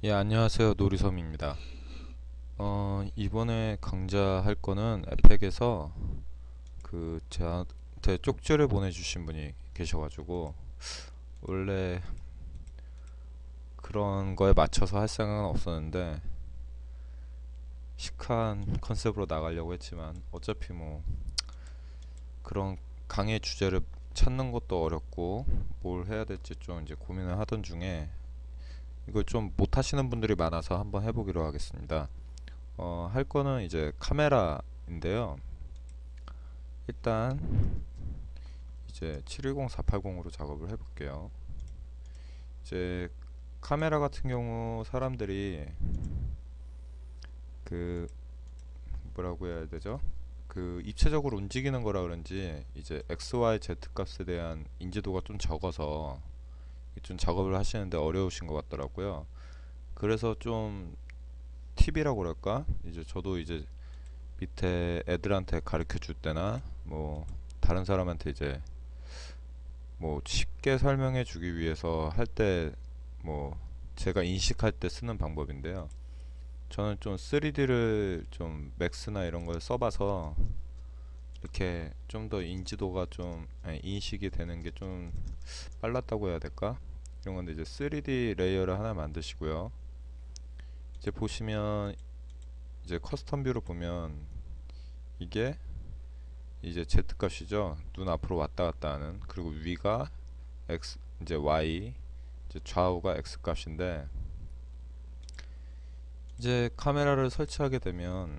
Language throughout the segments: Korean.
예, 안녕하세요. 노리섬입니다. 이번에 강좌할 거는 에펙에서 저한테 쪽지를 보내주신 분이 계셔가지고, 원래 그런 거에 맞춰서 할 생각은 없었는데, 시크한 컨셉으로 나가려고 했지만, 어차피 뭐, 그런 강의 주제를 찾는 것도 어렵고, 뭘 해야 될지 좀 이제 고민을 하던 중에, 이걸 좀 못하시는 분들이 많아서 한번 해보기로 하겠습니다. 할 거는 이제 카메라인데요. 일단 이제 710480으로 작업을 해볼게요. 이제 카메라 같은 경우 사람들이 그 뭐라고 해야 되죠? 그 입체적으로 움직이는 거라 그런지 이제 X, Y, Z 값에 대한 인지도가 좀 적어서 좀 작업을 하시는데 어려우신 것 같더라고요. 그래서 좀 팁이라고 그럴까? 이제 저도 이제 밑에 애들한테 가르쳐 줄 때나 뭐 다른 사람한테 이제 뭐 쉽게 설명해 주기 위해서 할 때 뭐 제가 인식할 때 쓰는 방법인데요. 저는 좀 3D를 좀 맥스나 이런 걸 써봐서 이렇게 좀 더 인지도가 좀 인식이 되는 게 좀 빨랐다고 해야 될까? 이런 건데 이제 3D 레이어를 하나 만드시고요. 이제 보시면 이제 커스텀 뷰로 보면 이게 이제 Z 값이죠. 눈 앞으로 왔다 갔다 하는. 그리고 위가 X 이제 Y 이제 좌우가 X 값인데 이제 카메라를 설치하게 되면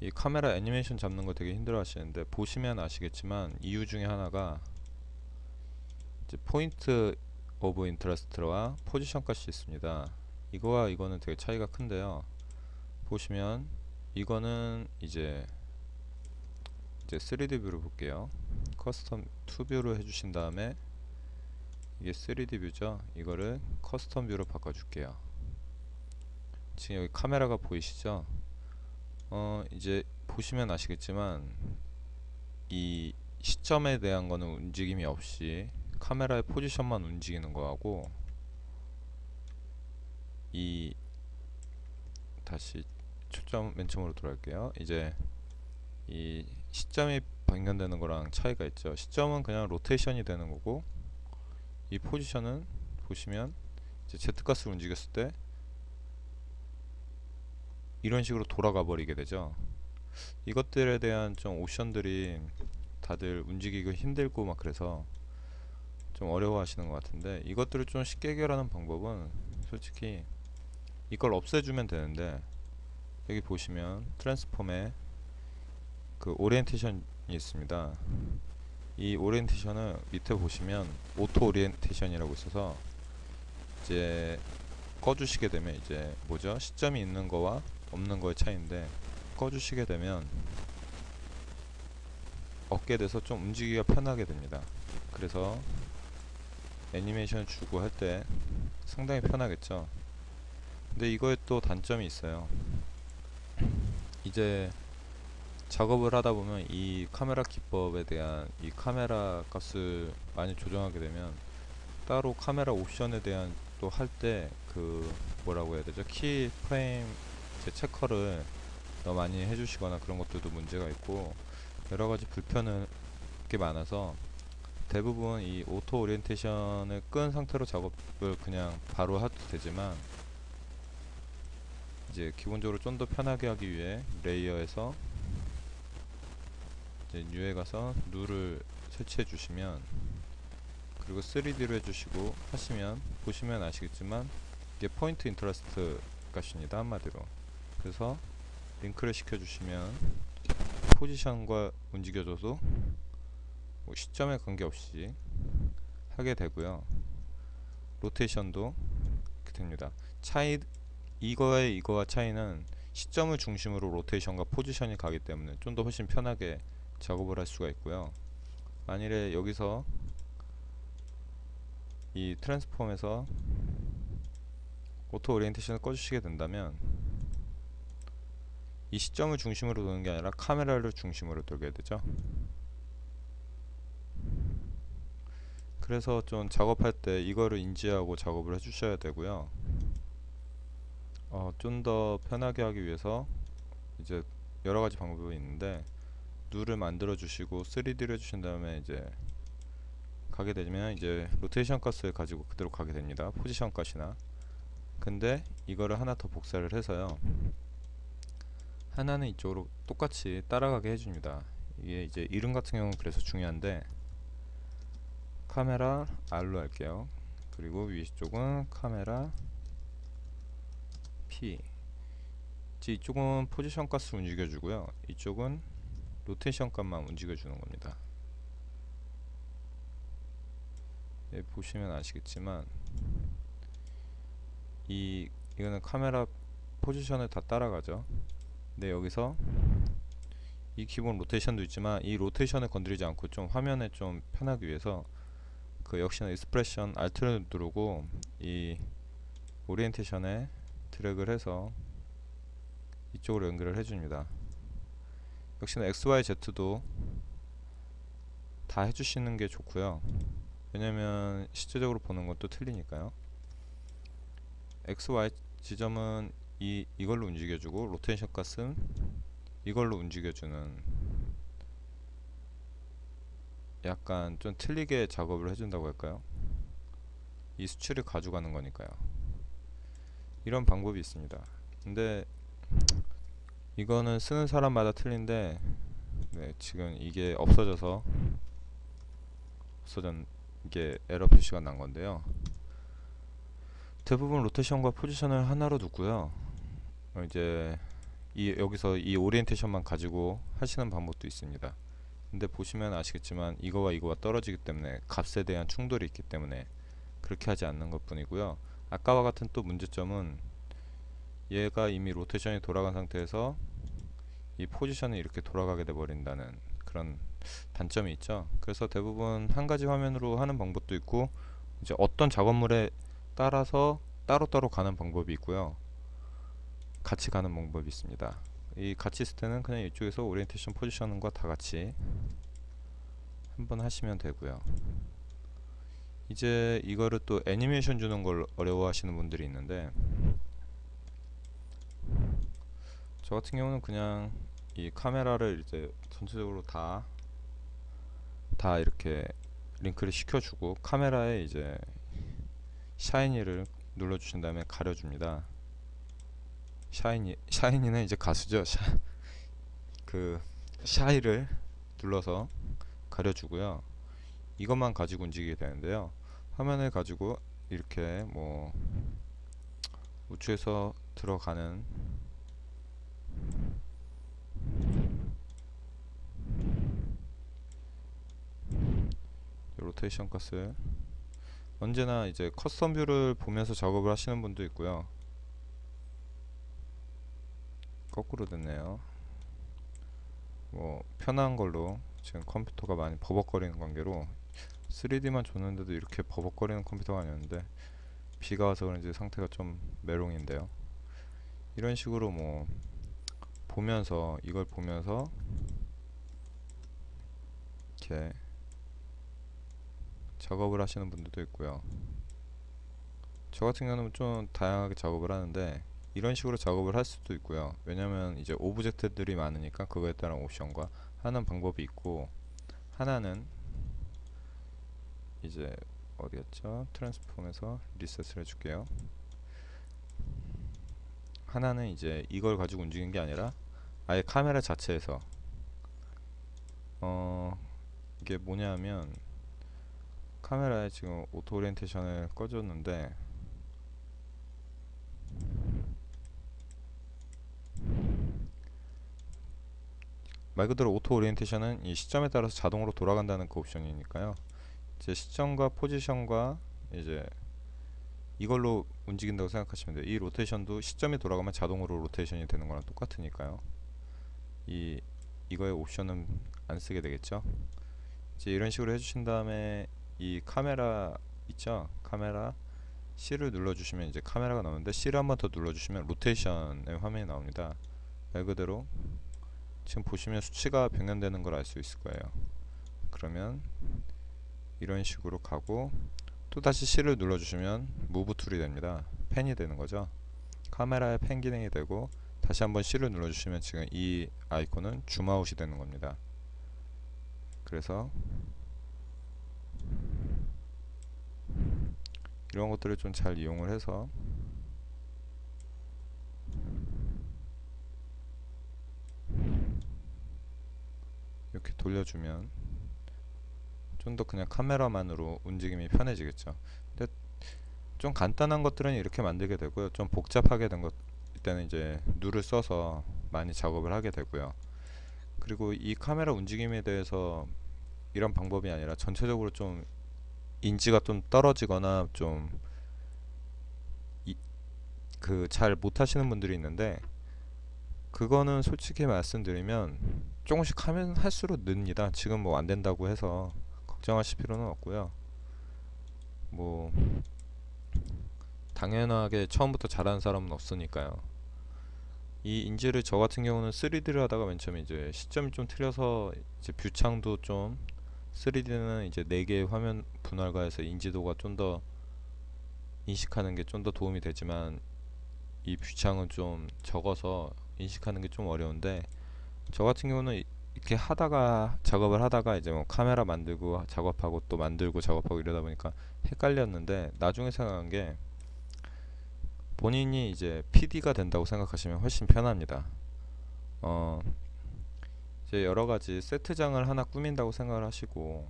이 카메라 애니메이션 잡는 거 되게 힘들어 하시는데 보시면 아시겠지만 이유 중에 하나가 이제 포인트 오브 인터레스트와 포지션 값이 있습니다. 이거와 이거는 되게 차이가 큰데요. 보시면 이거는 이제 3D 뷰로 볼게요. 커스텀 2뷰로 해주신 다음에 이게 3D 뷰죠. 이거를 커스텀 뷰로 바꿔줄게요. 지금 여기 카메라가 보이시죠? 이제 보시면 아시겠지만 이 시점에 대한 거는 움직임이 없이 카메라의 포지션만 움직이는 거하고 이 다시 초점 맨 처음으로 돌아갈게요. 이제 이 시점이 변경되는 거랑 차이가 있죠. 시점은 그냥 로테이션이 되는 거고 이 포지션은 보시면 이제 Z값을 움직였을 때 이런 식으로 돌아가 버리게 되죠. 이것들에 대한 좀 옵션들이 다들 움직이기 힘들고 막 그래서 좀 어려워하시는 것 같은데 이것들을 좀 쉽게 해결하는 방법은 솔직히 이걸 없애주면 되는데 여기 보시면 트랜스폼에 그 오리엔테이션이 있습니다. 이 오리엔테이션을 밑에 보시면 오토 오리엔테이션이라고 있어서 이제 꺼주시게 되면 이제 뭐죠? 시점이 있는 거와 없는 거의 차이인데 꺼주시게 되면 얻게 돼서 좀 움직이기가 편하게 됩니다. 그래서 애니메이션 주고 할 때 상당히 편하겠죠. 근데 이거에 또 단점이 있어요. 이제 작업을 하다 보면 이 카메라 기법에 대한 이 카메라 값을 많이 조정하게 되면 따로 카메라 옵션에 대한 또 할 때 그 뭐라고 해야 되죠? 키 프레임 제 체커를 너무 많이 해주시거나 그런 것들도 문제가 있고 여러 가지 불편한 게 많아서 대부분 이 오토 오리엔테이션을 끈 상태로 작업을 그냥 바로 해도 되지만 이제 기본적으로 좀 더 편하게 하기 위해 레이어에서 이제 뉴에 가서 누를 설치해 주시면 그리고 3D로 해주시고 하시면 보시면 아시겠지만 이게 포인트 인터레스트 값입니다. 한마디로. 그래서 링크를 시켜주시면 포지션과 움직여줘도 뭐 시점에 관계없이 하게 되고요. 로테이션도 이렇게 됩니다. 차이 이거와 차이는 시점을 중심으로 로테이션과 포지션이 가기 때문에 좀 더 훨씬 편하게 작업을 할 수가 있고요. 만일에 여기서 이 트랜스폼에서 오토 오리엔테이션을 꺼주시게 된다면 이 시점을 중심으로 도는 게 아니라 카메라를 중심으로 돌게 되죠. 그래서 좀 작업할 때 이거를 인지하고 작업을 해주셔야 되고요. 좀 더 편하게 하기 위해서 이제 여러 가지 방법이 있는데, 룰을 만들어 주시고 3D를 해주신 다음에 이제 가게 되면 이제 로테이션 가스를 가지고 그대로 가게 됩니다. 포지션 값이나. 근데 이거를 하나 더 복사를 해서요, 하나는 이쪽으로 똑같이 따라가게 해줍니다. 이게 이제 이름 같은 경우는 그래서 중요한데, 카메라 R로 할게요. 그리고 위쪽은 카메라 P. 이쪽은 포지션 값을 움직여주고요, 이쪽은 로테이션 값만 움직여주는 겁니다. 보시면 아시겠지만 이거는 카메라 포지션을 다 따라가죠. 근데 여기서 이 기본 로테이션도 있지만 이 로테이션을 건드리지 않고 좀 화면에 좀 편하기 위해서 그 역시나 익스프레션 Alt를 누르고 이 오리엔테이션에 드래그를 해서 이쪽으로 연결을 해줍니다. 역시나 XYZ도 다 해주시는 게 좋고요. 왜냐면 실제적으로 보는 것도 틀리니까요. XY 지점은 이걸로 움직여주고, 로테이션 값은 이걸로 움직여주는, 약간 좀 틀리게 작업을 해준다고 할까요? 이 수치를 가져가는 거니까요. 이런 방법이 있습니다. 근데 이거는 쓰는 사람마다 틀린데, 네, 지금 이게 없어져서 이게 에러 표시가 난 건데요. 대부분 로테이션과 포지션을 하나로 두고요. 이제 여기서 이 오리엔테이션만 가지고 하시는 방법도 있습니다. 근데 보시면 아시겠지만 이거와 이거와 떨어지기 때문에 값에 대한 충돌이 있기 때문에 그렇게 하지 않는 것 뿐이고요. 아까와 같은 또 문제점은 얘가 이미 로테이션이 돌아간 상태에서 이 포지션이 이렇게 돌아가게 돼 버린다는 그런 단점이 있죠. 그래서 대부분 한 가지 화면으로 하는 방법도 있고, 이제 어떤 작업물에 따라서 따로따로 가는 방법이 있고요, 같이 가는 방법이 있습니다. 이 같이 있을 때는 그냥 이쪽에서 오리엔테이션 포지션과 다 같이 한번 하시면 되고요. 이제 이거를 또 애니메이션 주는 걸 어려워하시는 분들이 있는데, 저 같은 경우는 그냥 이 카메라를 이제 전체적으로 다 이렇게 링크를 시켜주고 카메라에 이제 샤이니를 눌러주신 다음에 가려줍니다. 샤이니는 이제 가수죠. 그 샤이를 눌러서 가려주고요. 이것만 가지고 움직이게 되는데요. 화면을 가지고 이렇게 뭐 우측에서 들어가는 로테이션 값을 언제나 이제 커스텀 뷰를 보면서 작업을 하시는 분도 있고요. 거꾸로 됐네요. 뭐 편한 걸로, 지금 컴퓨터가 많이 버벅거리는 관계로 3D만 줬는데도 이렇게 버벅거리는 컴퓨터가 아니었는데, 비가 와서 그런지 상태가 좀 메롱인데요. 이런 식으로 뭐 보면서, 이걸 보면서 이렇게 작업을 하시는 분들도 있고요. 저 같은 경우는 좀 다양하게 작업을 하는데 이런 식으로 작업을 할 수도 있고요. 왜냐면 이제 오브젝트들이 많으니까 그거에 따른 옵션과 하는 방법이 있고, 하나는 이제 어디였죠? 트랜스폼에서 리셋을 해줄게요. 하나는 이제 이걸 가지고 움직이는 게 아니라 아예 카메라 자체에서 이게 뭐냐면, 카메라에 지금 오토 오리엔테이션을 꺼줬는데 말 그대로 오토 오리엔테이션은 이 시점에 따라서 자동으로 돌아간다는 그 옵션이니까요. 이제 시점과 포지션과 이제 이걸로 움직인다고 생각하시면 돼요. 이 로테이션도 시점이 돌아가면 자동으로 로테이션이 되는 거랑 똑같으니까요. 이거의 옵션은 안 쓰게 되겠죠. 이제 이런 식으로 해주신 다음에 이 카메라 있죠? 카메라 C를 눌러주시면 이제 카메라가 나오는데, C를 한 번 더 눌러주시면 로테이션의 화면이 나옵니다. 말 그대로 지금 보시면 수치가 변경되는 걸 알 수 있을 거예요. 그러면 이런 식으로 가고 또 다시 C를 눌러주시면 무브 툴이 됩니다. 펜이 되는 거죠. 카메라의 펜 기능이 되고 다시 한번 C를 눌러주시면 지금 이 아이콘은 줌아웃이 되는 겁니다. 그래서 이런 것들을 좀 잘 이용을 해서 이렇게 돌려주면 좀 더 그냥 카메라만으로 움직임이 편해지겠죠. 근데 좀 간단한 것들은 이렇게 만들게 되고요. 좀 복잡하게 된 것 때는 이제 룰을 써서 많이 작업을 하게 되고요. 그리고 이 카메라 움직임에 대해서 이런 방법이 아니라 전체적으로 좀 인지가 좀 떨어지거나 좀 그 잘 못하시는 분들이 있는데 그거는 솔직히 말씀드리면 조금씩 하면 할수록 느립니다. 지금 뭐 안 된다고 해서 걱정하실 필요는 없고요. 뭐 당연하게 처음부터 잘하는 사람은 없으니까요. 이 인지를 저 같은 경우는 3D를 하다가 맨 처음에 이제 시점이 좀 틀려서 이제 뷰창도 좀 3D는 이제 4개의 화면 분할과해서 인지도가 좀 더 인식하는 게 좀 더 도움이 되지만 이 뷰창은 좀 적어서 인식하는 게 좀 어려운데 저 같은 경우는 이렇게 하다가 작업을 하다가 이제 뭐 카메라 만들고 작업하고 또 만들고 작업하고 이러다 보니까 헷갈렸는데 나중에 생각한 게 본인이 이제 PD가 된다고 생각하시면 훨씬 편합니다. 어 이제 여러 가지 세트장을 하나 꾸민다고 생각을 하시고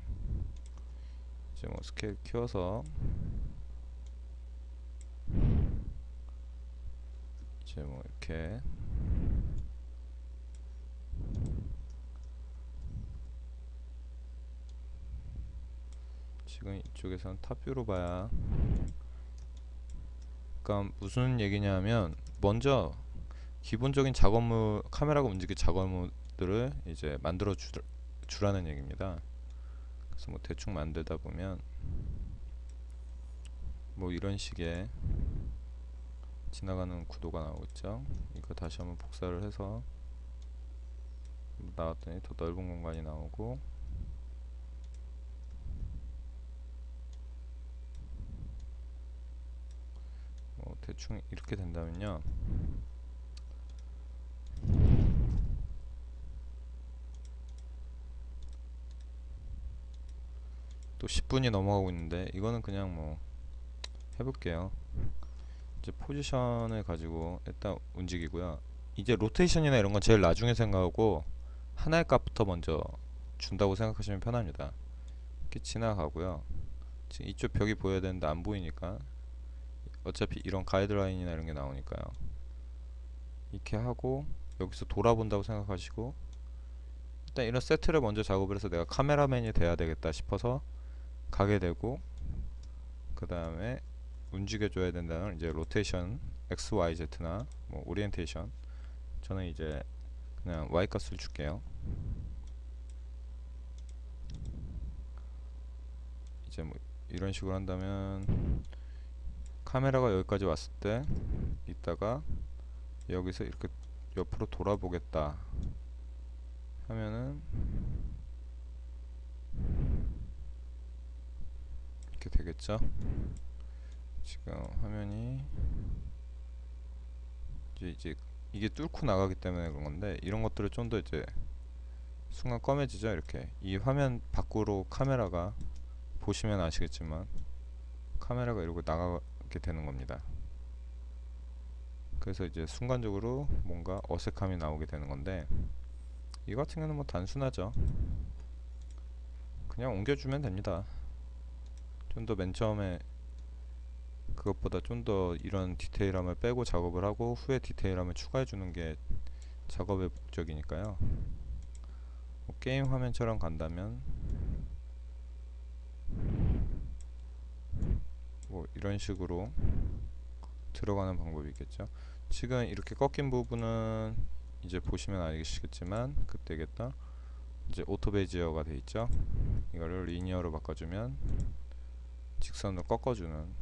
이제 뭐 스케일 키워서 이제 뭐 이렇게 지금 이쪽에서는 탑뷰로 봐야 그러니까 무슨 얘기냐면 먼저 기본적인 작업물 카메라가 움직일 작업물들을 이제 만들어 주라는 얘기입니다. 그래서 뭐 대충 만들다 보면 뭐 이런 식의 지나가는 구도가 나오겠죠. 이거 다시 한번 복사를 해서 나왔더니 더 넓은 공간이 나오고 뭐 대충 이렇게 된다면요. 또 10분이 넘어가고 있는데 이거는 그냥 뭐 해볼게요. 이제 포지션을 가지고 일단 움직이고요. 이제 로테이션이나 이런 건 제일 나중에 생각하고 하나의 값부터 먼저 준다고 생각하시면 편합니다. 이렇게 지나가고요. 지금 이쪽 벽이 보여야 되는데 안 보이니까 어차피 이런 가이드라인이나 이런 게 나오니까요. 이렇게 하고 여기서 돌아본다고 생각하시고 일단 이런 세트를 먼저 작업을 해서 내가 카메라맨이 돼야 되겠다 싶어서 가게 되고 그 다음에 움직여줘야 된다는 이제 로테이션 X, Y, Z나 뭐 오리엔테이션 저는 이제 그냥 Y 값을 줄게요. 이제 뭐 이런 식으로 한다면 카메라가 여기까지 왔을 때 이따가 여기서 이렇게 옆으로 돌아보겠다 하면은 이렇게 되겠죠. 지금 화면이 이제 이게 뚫고 나가기 때문에 그런 건데 이런 것들을 좀 더 이제 순간 검해지죠. 이렇게 이 화면 밖으로 카메라가 보시면 아시겠지만 카메라가 이러고 나가게 되는 겁니다. 그래서 이제 순간적으로 뭔가 어색함이 나오게 되는 건데 이 같은 경우는 뭐 단순하죠. 그냥 옮겨주면 됩니다. 좀 더 맨 처음에 그것보다 좀 더 이런 디테일함을 빼고 작업을 하고 후에 디테일함을 추가해 주는 게 작업의 목적이니까요. 뭐 게임 화면처럼 간다면 뭐 이런 식으로 들어가는 방법이 있겠죠. 지금 이렇게 꺾인 부분은 이제 보시면 아시겠지만 그때겠다. 이제 오토 베지어가 돼 있죠. 이거를 리니어로 바꿔주면 직선으로 꺾어주는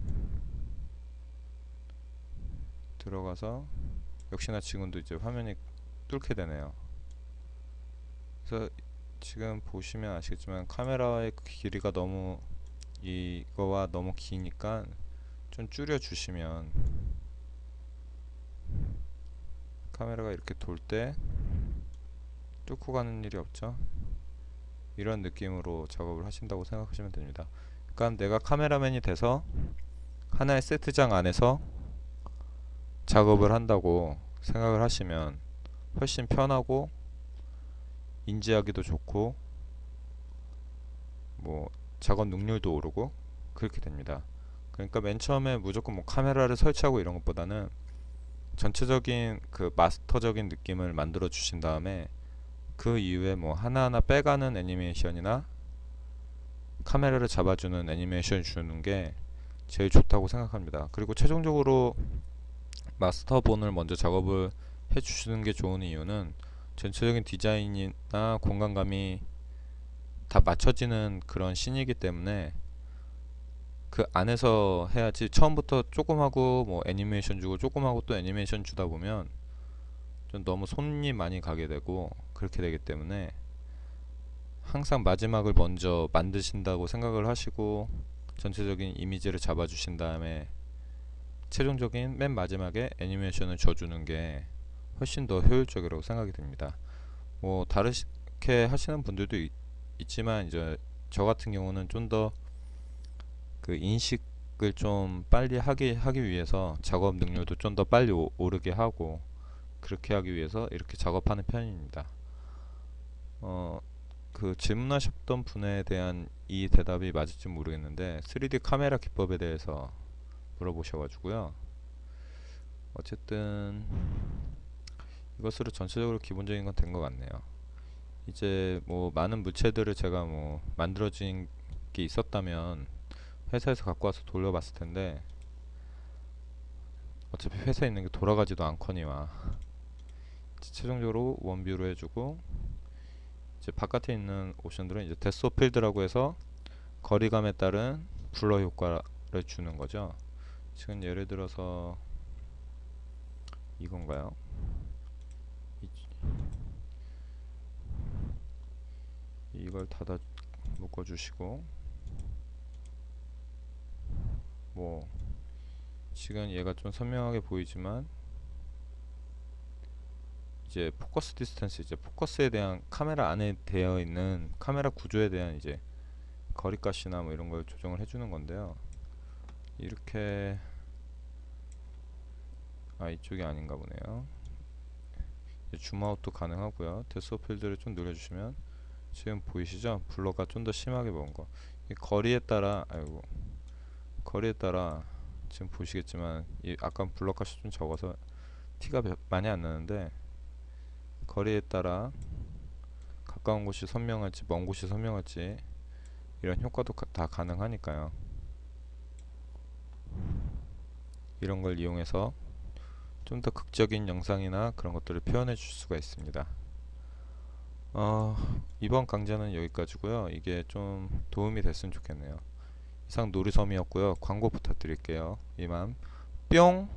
들어가서 역시나 지금도 이제 화면이 뚫게 되네요. 그래서 지금 보시면 아시겠지만 카메라의 길이가 너무 이거와 너무 기니까 좀 줄여 주시면 카메라가 이렇게 돌 때 뚫고 가는 일이 없죠. 이런 느낌으로 작업을 하신다고 생각하시면 됩니다. 그러니까 내가 카메라맨이 돼서 하나의 세트장 안에서 작업을 한다고 생각을 하시면 훨씬 편하고 인지하기도 좋고 뭐 작업 능률도 오르고 그렇게 됩니다. 그러니까 맨 처음에 무조건 뭐 카메라를 설치하고 이런 것보다는 전체적인 그 마스터적인 느낌을 만들어 주신 다음에 그 이후에 뭐 하나하나 빼가는 애니메이션이나 카메라를 잡아주는 애니메이션을 주는 게 제일 좋다고 생각합니다. 그리고 최종적으로 마스터본을 먼저 작업을 해주시는 게 좋은 이유는 전체적인 디자인이나 공간감이 다 맞춰지는 그런 씬이기 때문에 그 안에서 해야지 처음부터 조금 하고 뭐 애니메이션 주고 조금 하고 또 애니메이션 주다 보면 좀 너무 손이 많이 가게 되고 그렇게 되기 때문에 항상 마지막을 먼저 만드신다고 생각을 하시고 전체적인 이미지를 잡아주신 다음에 최종적인 맨 마지막에 애니메이션을 줘주는 게 훨씬 더 효율적이라고 생각이 듭니다. 뭐 다르게 하시는 분들도 있지만 이제 저 같은 경우는 좀 더 그 인식을 좀 빨리 하기 위해서 작업 능률도 좀 더 빨리 오르게 하고 그렇게 하기 위해서 이렇게 작업하는 편입니다. 그 질문하셨던 분에 대한 이 대답이 맞을지 모르겠는데 3D 카메라 기법에 대해서 물어보셔가지고요. 어쨌든 이것으로 전체적으로 기본적인 건 된 것 같네요. 이제 뭐 많은 물체들을 제가 뭐 만들어진 게 있었다면 회사에서 갖고 와서 돌려봤을 텐데 어차피 회사에 있는 게 돌아가지도 않거니와 최종적으로 원뷰로 해주고 이제 바깥에 있는 옵션들은 이제 데스 오브 필드라고 해서 거리감에 따른 블러 효과를 주는 거죠. 지금 예를 들어서 이건가요? 이걸 닫아 묶어주시고 뭐 지금 얘가 좀 선명하게 보이지만 이제 포커스 디스턴스 이제 포커스에 대한 카메라 안에 되어 있는 카메라 구조에 대한 이제 거리값이나 뭐 이런 걸 조정을 해주는 건데요. 이렇게 이쪽이 아닌가 보네요. 줌아웃도 가능하고요. 데스 오브 필드를 좀 늘려주시면 지금 보이시죠? 블러가 좀 더 심하게 먹은 거. 이 거리에 따라 거리에 따라 지금 보시겠지만 이 아까 블러 값이 좀 적어서 티가 많이 안 나는데 거리에 따라 가까운 곳이 선명할지 먼 곳이 선명할지 이런 효과도 다 가능하니까요. 이런 걸 이용해서 좀 더 극적인 영상이나 그런 것들을 표현해 줄 수가 있습니다. 이번 강좌는 여기까지고요. 이게 좀 도움이 됐으면 좋겠네요. 이상 놀이섬이었고요. 광고 부탁드릴게요. 이만 뿅.